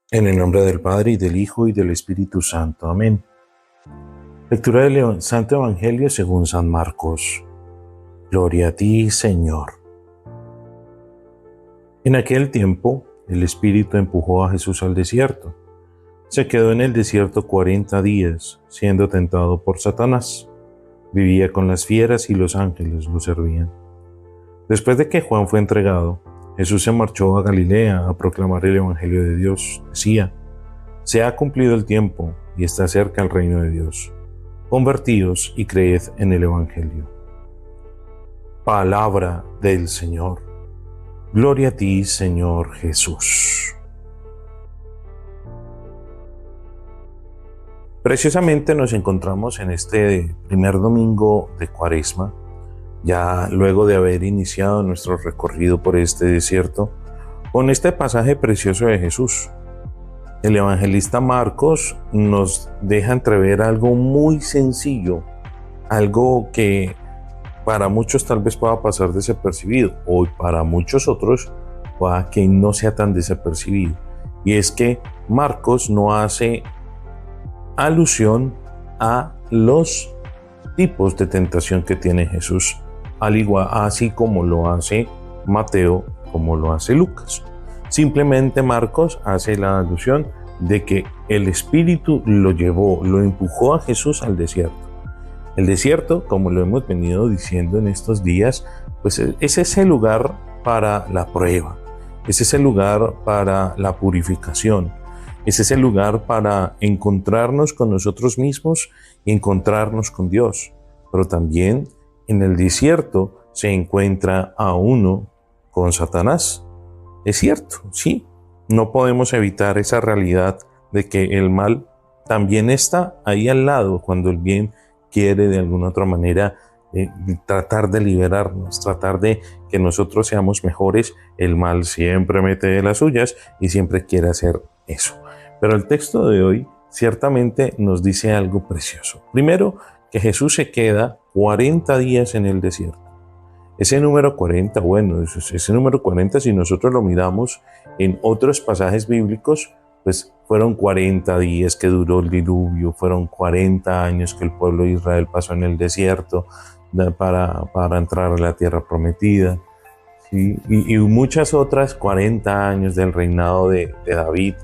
En el nombre del Padre, y del Hijo, y del Espíritu Santo. Amén. Lectura del Santo Evangelio según San Marcos. Gloria a ti, Señor. En aquel tiempo, el Espíritu empujó a Jesús al desierto. Se quedó en el desierto 40 días, siendo tentado por Satanás. Vivía con las fieras y los ángeles lo servían. Después de que Juan fue entregado, Jesús se marchó a Galilea a proclamar el Evangelio de Dios. Decía: se ha cumplido el tiempo y está cerca el reino de Dios. Convertíos y creed en el Evangelio. Palabra del Señor. Gloria a ti, Señor Jesús. Precisamente nos encontramos en este primer domingo de Cuaresma, ya luego de haber iniciado nuestro recorrido por este desierto, con este pasaje precioso de Jesús. El evangelista Marcos nos deja entrever algo muy sencillo, algo que para muchos tal vez pueda pasar desapercibido, o para muchos otros pueda que no sea tan desapercibido. Y es que Marcos no hace alusión a los tipos de tentación que tiene Jesús, así como lo hace Mateo, como lo hace Lucas. Simplemente Marcos hace la alusión de que el Espíritu lo empujó a Jesús al desierto. El desierto, como lo hemos venido diciendo en estos días, pues es ese lugar para la prueba, es ese lugar para la purificación, es ese lugar para encontrarnos con nosotros mismos y encontrarnos con Dios. Pero también en el desierto se encuentra a uno con Satanás. Es cierto, sí, no podemos evitar esa realidad de que el mal también está ahí al lado cuando el bien quiere de alguna otra manera tratar de liberarnos, tratar de que nosotros seamos mejores. El mal siempre mete de las suyas y siempre quiere hacer eso. Pero el texto de hoy ciertamente nos dice algo precioso. Primero, que Jesús se queda 40 días en el desierto. Ese número 40, ese número 40, si nosotros lo miramos en otros pasajes bíblicos, pues fueron 40 días que duró el diluvio, fueron 40 años que el pueblo de Israel pasó en el desierto para entrar a la tierra prometida, ¿sí? Y muchas otras 40 años del reinado de David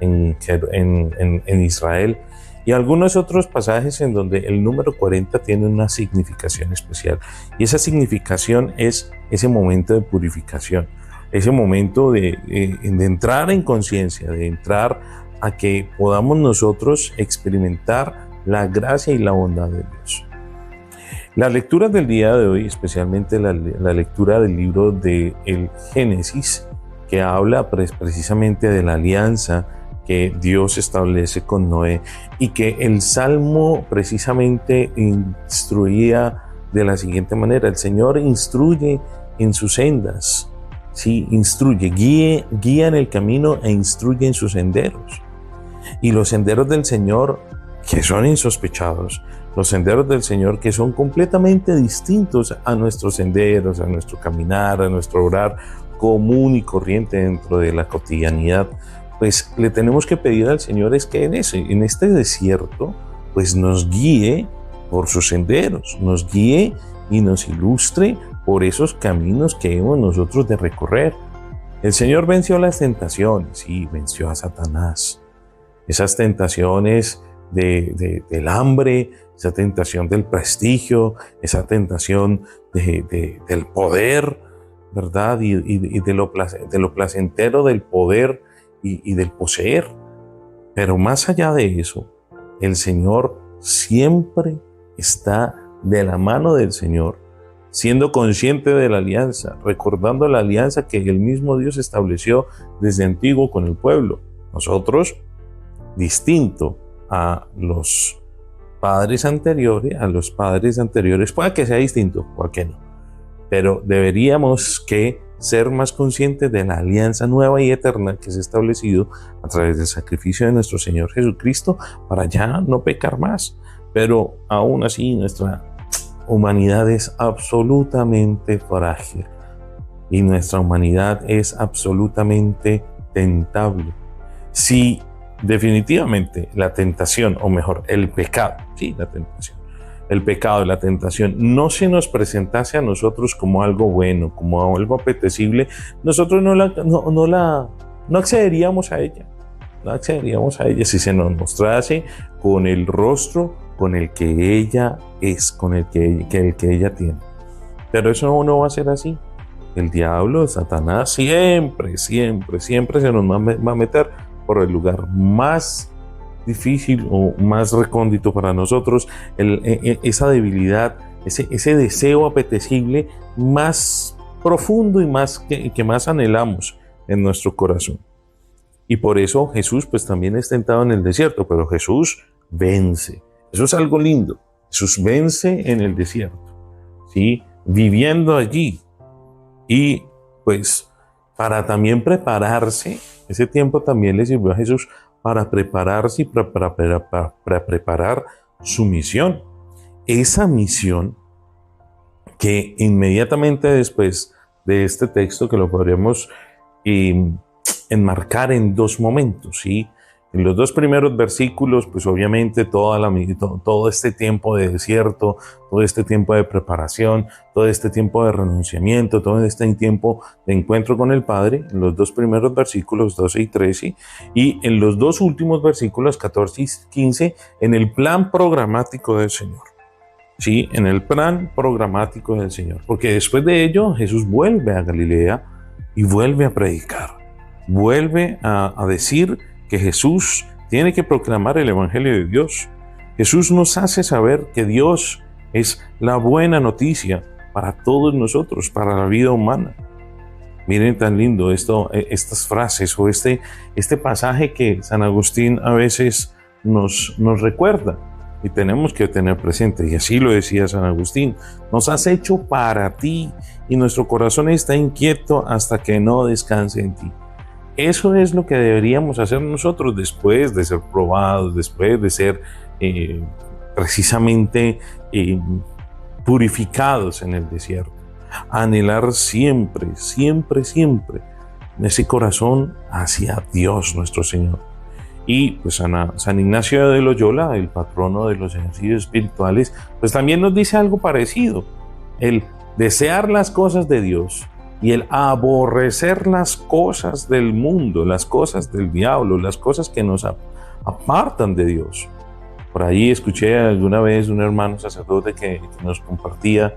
en Israel. Y algunos otros pasajes en donde el número 40 tiene una significación especial. Y esa significación es ese momento de purificación, ese momento de entrar en conciencia, de entrar a que podamos nosotros experimentar la gracia y la bondad de Dios. La lectura del día de hoy, especialmente la lectura del libro del Génesis, que habla precisamente de la alianza que Dios establece con Noé, y que el Salmo precisamente instruía de la siguiente manera: el Señor instruye en sus sendas, sí, instruye, guía en el camino e instruye en sus senderos. Y los senderos del Señor, que son insospechados, los senderos del Señor que son completamente distintos a nuestros senderos, a nuestro caminar, a nuestro orar común y corriente dentro de la cotidianidad, pues le tenemos que pedir al Señor es que en este desierto, pues nos guíe por sus senderos, nos guíe y nos ilustre por esos caminos que hemos nosotros de recorrer. El Señor venció las tentaciones y venció a Satanás. Esas tentaciones del hambre, esa tentación del prestigio, esa tentación del poder, ¿verdad? Y de lo placentero del poder y del poseer. Pero más allá de eso, el Señor siempre está de la mano del Señor, siendo consciente de la alianza, recordando la alianza que el mismo Dios estableció desde antiguo con el pueblo. Nosotros, distinto a los padres anteriores, puede que sea distinto, puede que no, pero deberíamos que ser más conscientes de la alianza nueva y eterna que se ha establecido a través del sacrificio de nuestro Señor Jesucristo para ya no pecar más. Pero aún así nuestra humanidad es absolutamente frágil y nuestra humanidad es absolutamente tentable. Si definitivamente la tentación, o mejor, el pecado, sí, la tentación, el pecado y la tentación no se nos presentase a nosotros como algo bueno, como algo apetecible, nosotros no accederíamos a ella. No accederíamos a ella si se nos mostrase con el rostro con el que ella es, con el que ella tiene. Pero eso no va a ser así. El diablo, Satanás, siempre se nos va a meter por el lugar más difícil o más recóndito para nosotros, esa debilidad, ese deseo apetecible más profundo y más que más anhelamos en nuestro corazón. Y por eso Jesús pues también es tentado en el desierto, pero Jesús vence. Eso es algo lindo. Jesús vence en el desierto, ¿sí? Viviendo allí. Y pues para también prepararse, ese tiempo también le sirvió a Jesús para prepararse y para preparar su misión. Esa misión que inmediatamente después de este texto, que lo podríamos enmarcar en dos momentos, ¿sí? En los dos primeros versículos, pues obviamente todo este tiempo de desierto, todo este tiempo de preparación, todo este tiempo de renunciamiento, todo este tiempo de encuentro con el Padre, en los dos primeros versículos 12 y 13, y en los dos últimos versículos 14 y 15, en el plan programático del Señor. Sí, en el plan programático del Señor. Porque después de ello, Jesús vuelve a Galilea y vuelve a predicar. Vuelve a decir que Jesús tiene que proclamar el Evangelio de Dios. Jesús nos hace saber que Dios es la buena noticia para todos nosotros, para la vida humana. Miren tan lindo estas frases o este pasaje que San Agustín a veces nos recuerda y tenemos que tener presente, y así lo decía San Agustín: nos has hecho para ti y nuestro corazón está inquieto hasta que no descanse en ti. Eso es lo que deberíamos hacer nosotros después de ser probados, después de ser precisamente purificados en el desierto. Anhelar siempre ese corazón hacia Dios nuestro Señor. Y pues San Ignacio de Loyola, el patrono de los ejercicios espirituales, pues también nos dice algo parecido: el desear las cosas de Dios y el aborrecer las cosas del mundo, las cosas del diablo, las cosas que nos apartan de Dios. Por ahí escuché alguna vez un hermano sacerdote que nos compartía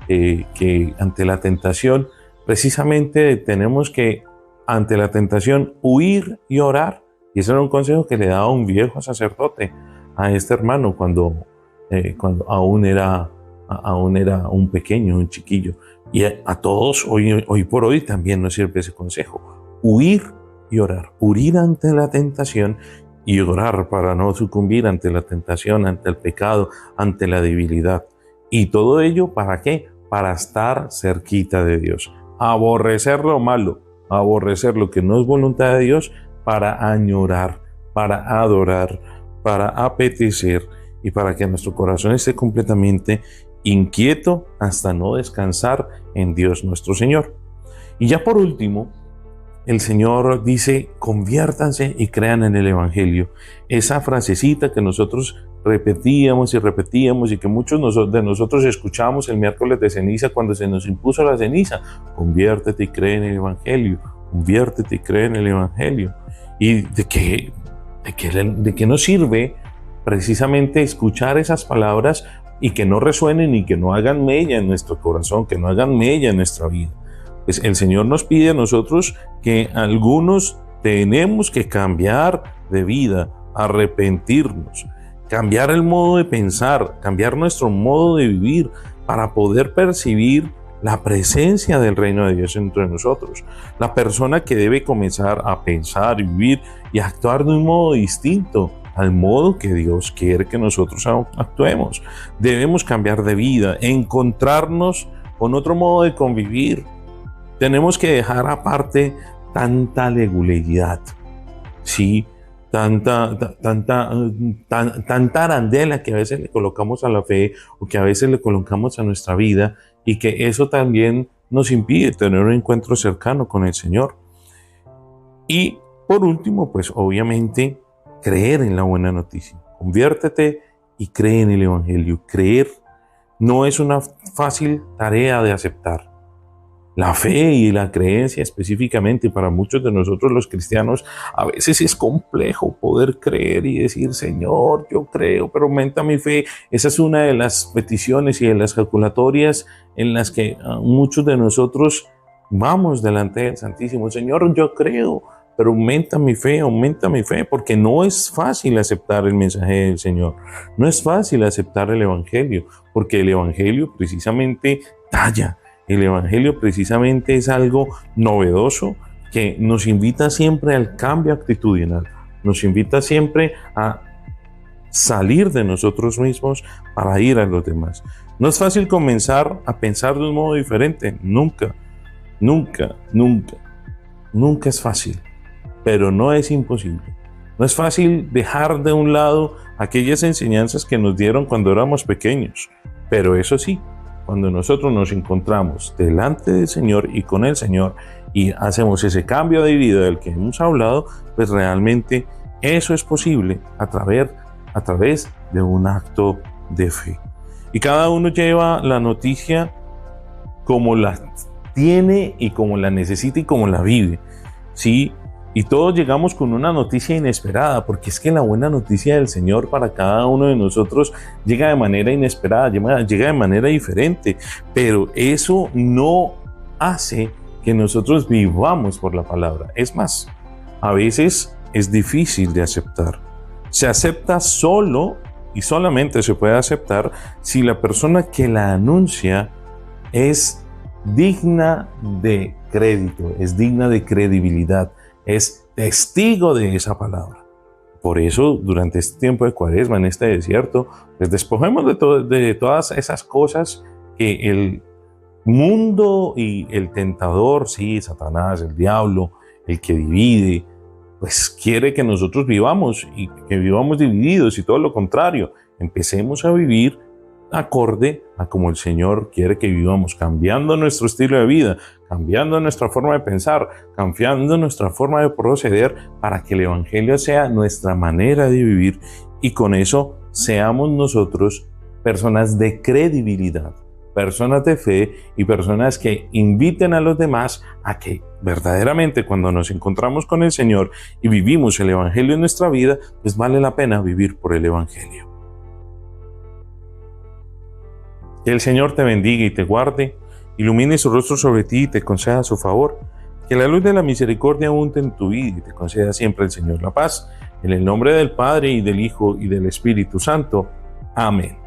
que ante la tentación, precisamente tenemos que, ante la tentación, huir y orar. Y ese era un consejo que le daba un viejo sacerdote a este hermano cuando aún era un pequeño, un chiquillo. Y a todos hoy por hoy también nos sirve ese consejo: huir y orar, huir ante la tentación y orar para no sucumbir ante la tentación, ante el pecado, ante la debilidad. ¿Y todo ello para qué? Para estar cerquita de Dios, aborrecer lo malo, aborrecer lo que no es voluntad de Dios, para añorar, para adorar, para apetecer y para que nuestro corazón esté completamente inquieto hasta no descansar en Dios nuestro Señor. Y ya por último, el Señor dice: conviértanse y crean en el Evangelio. Esa frasecita que nosotros repetíamos y que muchos de nosotros escuchamos el miércoles de ceniza cuando se nos impuso la ceniza: conviértete y cree en el Evangelio, conviértete y cree en el Evangelio. ¿Y de qué nos sirve precisamente escuchar esas palabras y que no resuenen y que no hagan mella en nuestro corazón, que no hagan mella en nuestra vida? Pues el Señor nos pide a nosotros que algunos tenemos que cambiar de vida, arrepentirnos, cambiar el modo de pensar, cambiar nuestro modo de vivir para poder percibir la presencia del reino de Dios entre nosotros. La persona que debe comenzar a pensar, vivir y actuar de un modo distinto al modo que Dios quiere que nosotros actuemos. Debemos cambiar de vida, encontrarnos con otro modo de convivir. Tenemos que dejar aparte tanta leguleridad, ¿sí? Tanta arandela que a veces le colocamos a la fe o que a veces le colocamos a nuestra vida, y que eso también nos impide tener un encuentro cercano con el Señor. Y Por último, pues obviamente creer en la buena noticia. Conviértete y cree en el Evangelio. Creer no es una fácil tarea de aceptar. La fe y la creencia específicamente para muchos de nosotros los cristianos a veces es complejo poder creer y decir, Señor, yo creo, pero aumenta mi fe. Esa es una de las peticiones y de las calculatorias en las que muchos de nosotros vamos delante del Santísimo. Señor, yo creo, pero aumenta mi fe, porque no es fácil aceptar el mensaje del Señor. No es fácil aceptar el Evangelio, porque el Evangelio precisamente talla. El Evangelio precisamente es algo novedoso que nos invita siempre al cambio actitudinal, nos invita siempre a salir de nosotros mismos para ir a los demás. No es fácil comenzar a pensar de un modo diferente, nunca es fácil, pero no es imposible. No es fácil dejar de un lado aquellas enseñanzas que nos dieron cuando éramos pequeños, pero eso sí, cuando nosotros nos encontramos delante del Señor y con el Señor y hacemos ese cambio de vida del que hemos hablado, pues realmente eso es posible a través de un acto de fe. Y cada uno lleva la noticia como la tiene y como la necesita y como la vive, ¿sí? Y todos llegamos con una noticia inesperada, porque es que la buena noticia del Señor para cada uno de nosotros llega de manera inesperada, llega de manera diferente, pero eso no hace que nosotros vivamos por la palabra. Es más, a veces es difícil de aceptar. Se acepta solo y solamente se puede aceptar si la persona que la anuncia es digna de crédito, es digna de credibilidad, es testigo de esa palabra. Por eso, durante este tiempo de Cuaresma, en este desierto, pues despojemos de todas esas cosas que el mundo y el tentador, sí, Satanás, el diablo, el que divide, pues quiere que nosotros vivamos y que vivamos divididos y todo lo contrario. Empecemos a vivir acorde a como el Señor quiere que vivamos, cambiando nuestro estilo de vida, cambiando nuestra forma de pensar, cambiando nuestra forma de proceder para que el Evangelio sea nuestra manera de vivir y con eso seamos nosotros personas de credibilidad, personas de fe y personas que inviten a los demás a que verdaderamente cuando nos encontramos con el Señor y vivimos el Evangelio en nuestra vida, pues vale la pena vivir por el Evangelio. Que el Señor te bendiga y te guarde, ilumine su rostro sobre ti y te conceda su favor. Que la luz de la misericordia abunde en tu vida y te conceda siempre el Señor la paz. En el nombre del Padre y del Hijo y del Espíritu Santo. Amén.